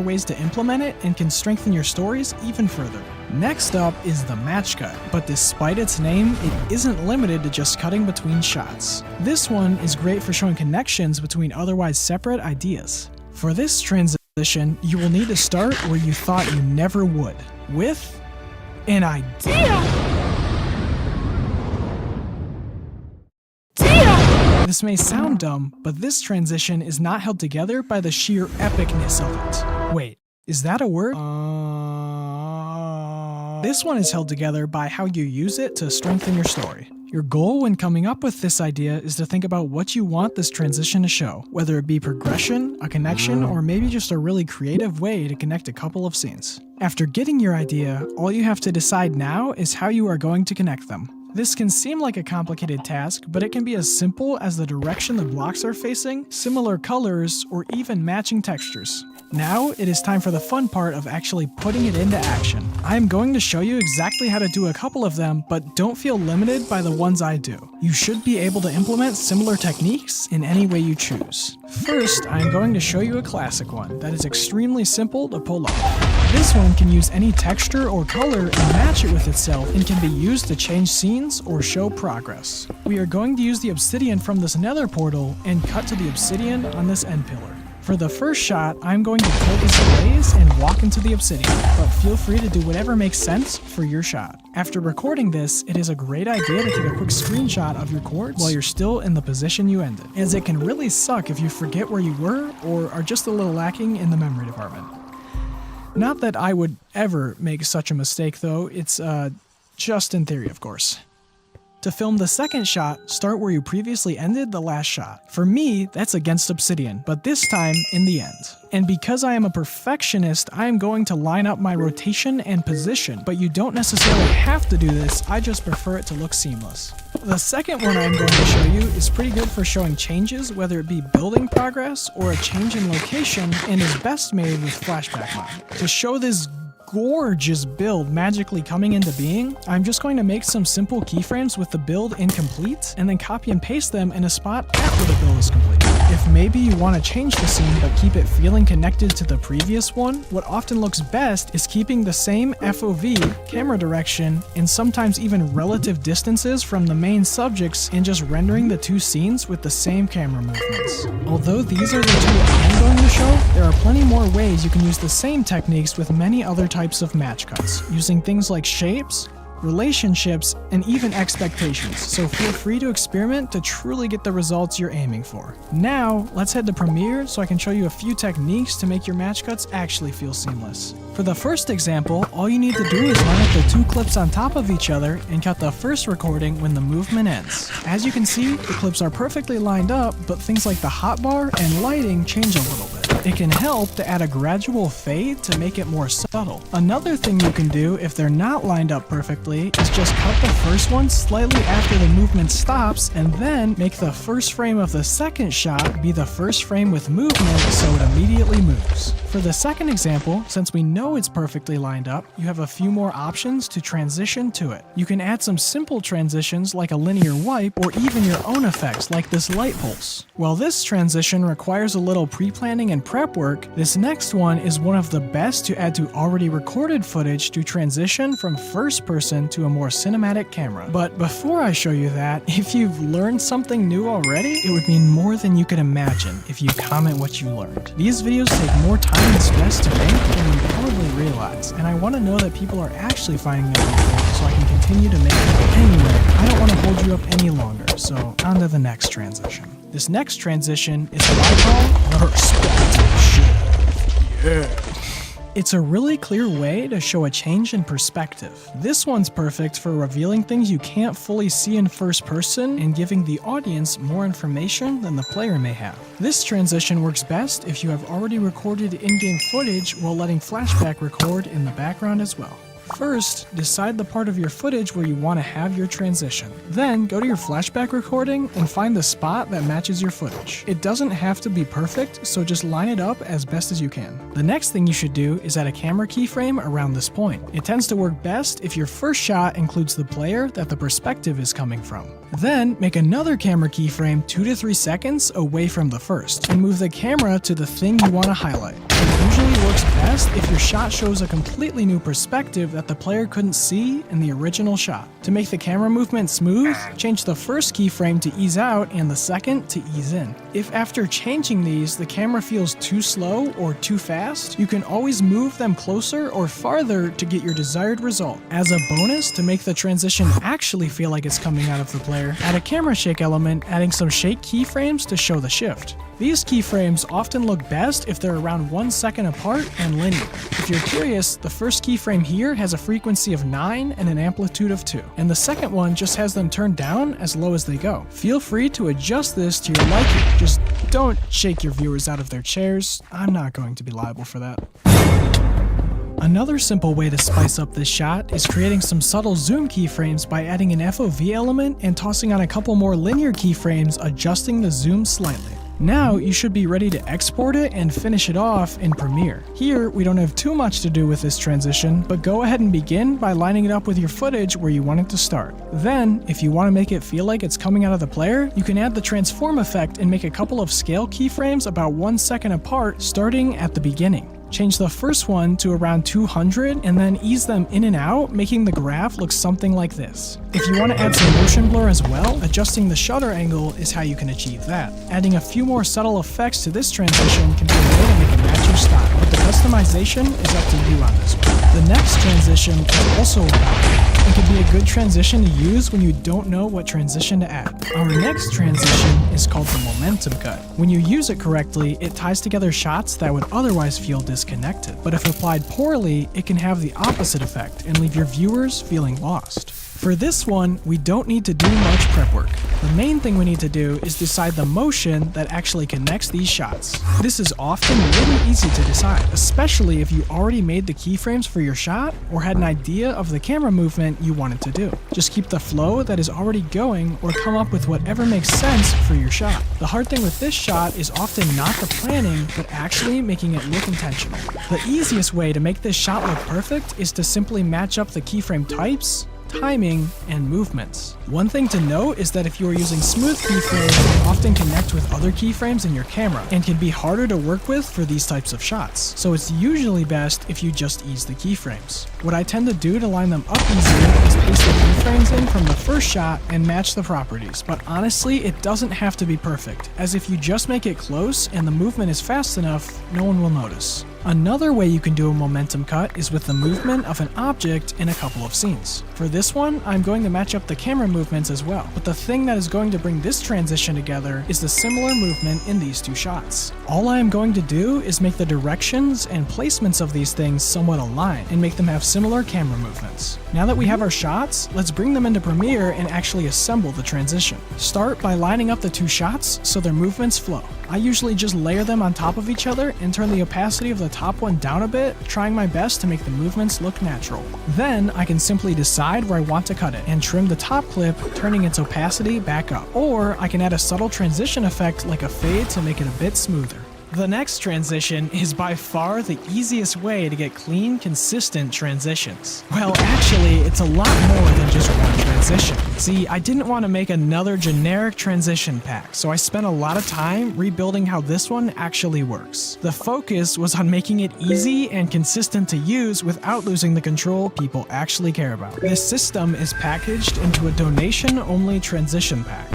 ways to implement it and can strengthen your stories even further. Next up is the match cut, but despite its name, it isn't limited to just cutting between shots. This one is great for showing connections between otherwise separate ideas. For this transition, you will need to start where you thought you never would, with an idea! This may sound dumb, but this transition is not held together by the sheer epicness of it. Wait, is that a word? This one is held together by how you use it to strengthen your story. Your goal when coming up with this idea is to think about what you want this transition to show, whether it be progression, a connection, or maybe just a really creative way to connect a couple of scenes. After getting your idea, all you have to decide now is how you are going to connect them. This can seem like a complicated task, but it can be as simple as the direction the blocks are facing, similar colors, or even matching textures. Now, it is time for the fun part of actually putting it into action. I am going to show you exactly how to do a couple of them, but don't feel limited by the ones I do. You should be able to implement similar techniques in any way you choose. First, I am going to show you a classic one that is extremely simple to pull off. This one can use any texture or color and match it with itself and can be used to change scenes or show progress. We are going to use the obsidian from this nether portal and cut to the obsidian on this end pillar. For the first shot, I'm going to kill this blaze and walk into the obsidian, but feel free to do whatever makes sense for your shot. After recording this, it is a great idea to take a quick screenshot of your quartz while you're still in the position you ended, as it can really suck if you forget where you were or are just a little lacking in the memory department. Not that I would ever make such a mistake though, it's just in theory of course. To film the second shot, start where you previously ended the last shot. For me, that's against obsidian, but this time in the end. And because I am a perfectionist, I am going to line up my rotation and position, but you don't necessarily have to do this, I just prefer it to look seamless. The second one I'm going to show you is pretty good for showing changes, whether it be building progress or a change in location, and is best made with flashback mode. To show this gorgeous build magically coming into being, I'm just going to make some simple keyframes with the build incomplete and then copy and paste them in a spot after the build is complete. If maybe you want to change the scene but keep it feeling connected to the previous one, what often looks best is keeping the same FOV, camera direction, and sometimes even relative distances from the main subjects and just rendering the two scenes with the same camera movements. Although these are the two I'm going to show, there are plenty more ways you can use the same techniques with many other types of match cuts, using things like shapes, relationships, and even expectations, so feel free to experiment to truly get the results you're aiming for. Now, let's head to Premiere so I can show you a few techniques to make your match cuts actually feel seamless. For the first example, all you need to do is line up the two clips on top of each other and cut the first recording when the movement ends. As you can see, the clips are perfectly lined up, but things like the hotbar and lighting change a little bit. It can help to add a gradual fade to make it more subtle. Another thing you can do if they're not lined up perfectly is just cut the first one slightly after the movement stops and then make the first frame of the second shot be the first frame with movement so it immediately moves. For the second example, since we know it's perfectly lined up, you have a few more options to transition to it. You can add some simple transitions like a linear wipe or even your own effects like this light pulse. While this transition requires a little pre-planning and prep work, this next one is one of the best to add to already recorded footage to transition from first person to a more cinematic camera. But before I show you that, if you've learned something new already, it would mean more than you could imagine if you comment what you learned. These videos take more time and stress to make than you probably realize, and I want to know that people are actually finding them useful so I can continue to make them. Anyway, I don't want to hold you up any longer, so on to the next transition. This next transition is what I call perspective shift. Yeah. It's a really clear way to show a change in perspective. This one's perfect for revealing things you can't fully see in first person and giving the audience more information than the player may have. This transition works best if you have already recorded in-game footage while letting flashback record in the background as well. First, decide the part of your footage where you want to have your transition. Then, go to your flashback recording and find the spot that matches your footage. It doesn't have to be perfect, so just line it up as best as you can. The next thing you should do is add a camera keyframe around this point. It tends to work best if your first shot includes the player that the perspective is coming from. Then, make another camera keyframe 2 to 3 seconds away from the first, and move the camera to the thing you want to highlight. It usually works if your shot shows a completely new perspective that the player couldn't see in the original shot. To make the camera movement smooth, change the first keyframe to ease out and the second to ease in. If after changing these, the camera feels too slow or too fast, you can always move them closer or farther to get your desired result. As a bonus, to make the transition actually feel like it's coming out of the player, add a camera shake element, adding some shake keyframes to show the shift. These keyframes often look best if they're around 1 second apart and linear. If you're curious, the first keyframe here has a frequency of 9 and an amplitude of 2, and the second one just has them turned down as low as they go. Feel free to adjust this to your liking, just don't shake your viewers out of their chairs. I'm not going to be liable for that. Another simple way to spice up this shot is creating some subtle zoom keyframes by adding an FOV element and tossing on a couple more linear keyframes, adjusting the zoom slightly. Now you should be ready to export it and finish it off in Premiere. Here, we don't have too much to do with this transition, but go ahead and begin by lining it up with your footage where you want it to start. Then, if you want to make it feel like it's coming out of the player, you can add the transform effect and make a couple of scale keyframes about 1 second apart starting at the beginning. Change the first one to around 200 and then ease them in and out, making the graph look something like this. If you want to add some motion blur as well, adjusting the shutter angle is how you can achieve that. Adding a few more subtle effects to this transition can be a way to make it match your style, but the customization is up to you on this one. The next transition is also about and can be a good transition to use when you don't know what transition to add. Our next transition is called the momentum cut. When you use it correctly, it ties together shots that would otherwise feel disconnected. But if applied poorly, it can have the opposite effect and leave your viewers feeling lost. For this one, we don't need to do much prep work. The main thing we need to do is decide the motion that actually connects these shots. This is often really easy to decide, especially if you already made the keyframes for your shot or had an idea of the camera movement you wanted to do. Just keep the flow that is already going or come up with whatever makes sense for your shot. The hard thing with this shot is often not the planning, but actually making it look intentional. The easiest way to make this shot look perfect is to simply match up the keyframe types, timing, and movements. One thing to note is that if you are using smooth keyframes, they often connect with other keyframes in your camera and can be harder to work with for these types of shots. So it's usually best if you just ease the keyframes. What I tend to do to line them up easier is paste the keyframes in from the first shot and match the properties, but honestly, it doesn't have to be perfect, as if you just make it close and the movement is fast enough, no one will notice. Another way you can do a momentum cut is with the movement of an object in a couple of scenes. For this one, I'm going to match up the camera movements as well, but the thing that is going to bring this transition together is the similar movement in these two shots. All I am going to do is make the directions and placements of these things somewhat aligned and make them have similar camera movements. Now that we have our shots, let's bring them into Premiere and actually assemble the transition. Start by lining up the two shots so their movements flow. I usually just layer them on top of each other and turn the opacity of the top one down a bit, trying my best to make the movements look natural. Then I can simply decide where I want to cut it and trim the top clip, turning its opacity back up. Or I can add a subtle transition effect like a fade to make it a bit smoother. The next transition is by far the easiest way to get clean, consistent transitions. Well, actually, it's a lot more than just one transition. See, I didn't want to make another generic transition pack, so I spent a lot of time rebuilding how this one actually works. The focus was on making it easy and consistent to use without losing the control people actually care about. This system is packaged into a donation-only transition pack.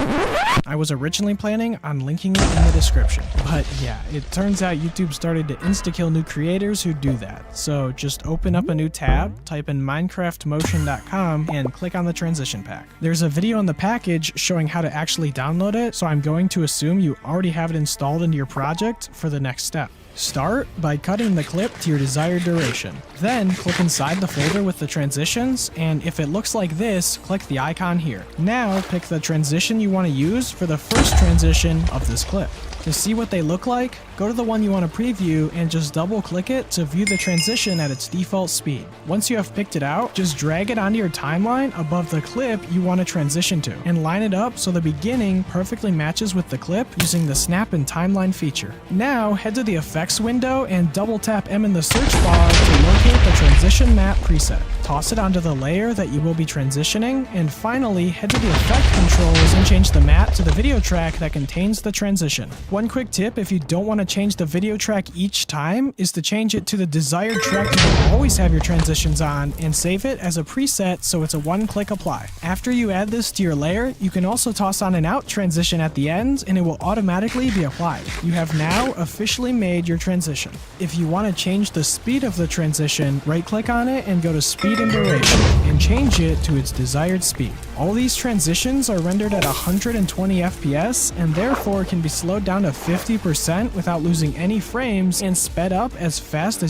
I was originally planning on linking it in the description, but yeah, it turns out YouTube started to insta-kill new creators who do that. So just open up a new tab, type in minecraftmotion.com, and click on the transition pack. There's a video in the package showing how to actually download it, so I'm going to assume you already have it installed into your project for the next step. Start by cutting the clip to your desired duration. Then click inside the folder with the transitions, and if it looks like this, click the icon here. Now pick the transition you want to use for the first transition of this clip. To see what they look like, go to the one you want to preview and just double click it to view the transition at its default speed. Once you have picked it out, just drag it onto your timeline above the clip you want to transition to and line it up so the beginning perfectly matches with the clip using the snap and timeline feature. Now head to the effects window and double tap M in the search bar to locate the transition map preset. Toss it onto the layer that you will be transitioning, and finally head to the effect controls and change the map to the video track that contains the transition. One quick tip if you don't want to to change the video track each time is to change it to the desired track you will always have your transitions on and save it as a preset so it's a one-click apply. After you add this to your layer, you can also toss on an out transition at the end and it will automatically be applied. You have now officially made your transition. If you want to change the speed of the transition, right-click on it and go to Speed and Duration and change it to its desired speed. All these transitions are rendered at 120 FPS and therefore can be slowed down to 50% without losing any frames and sped up as fast as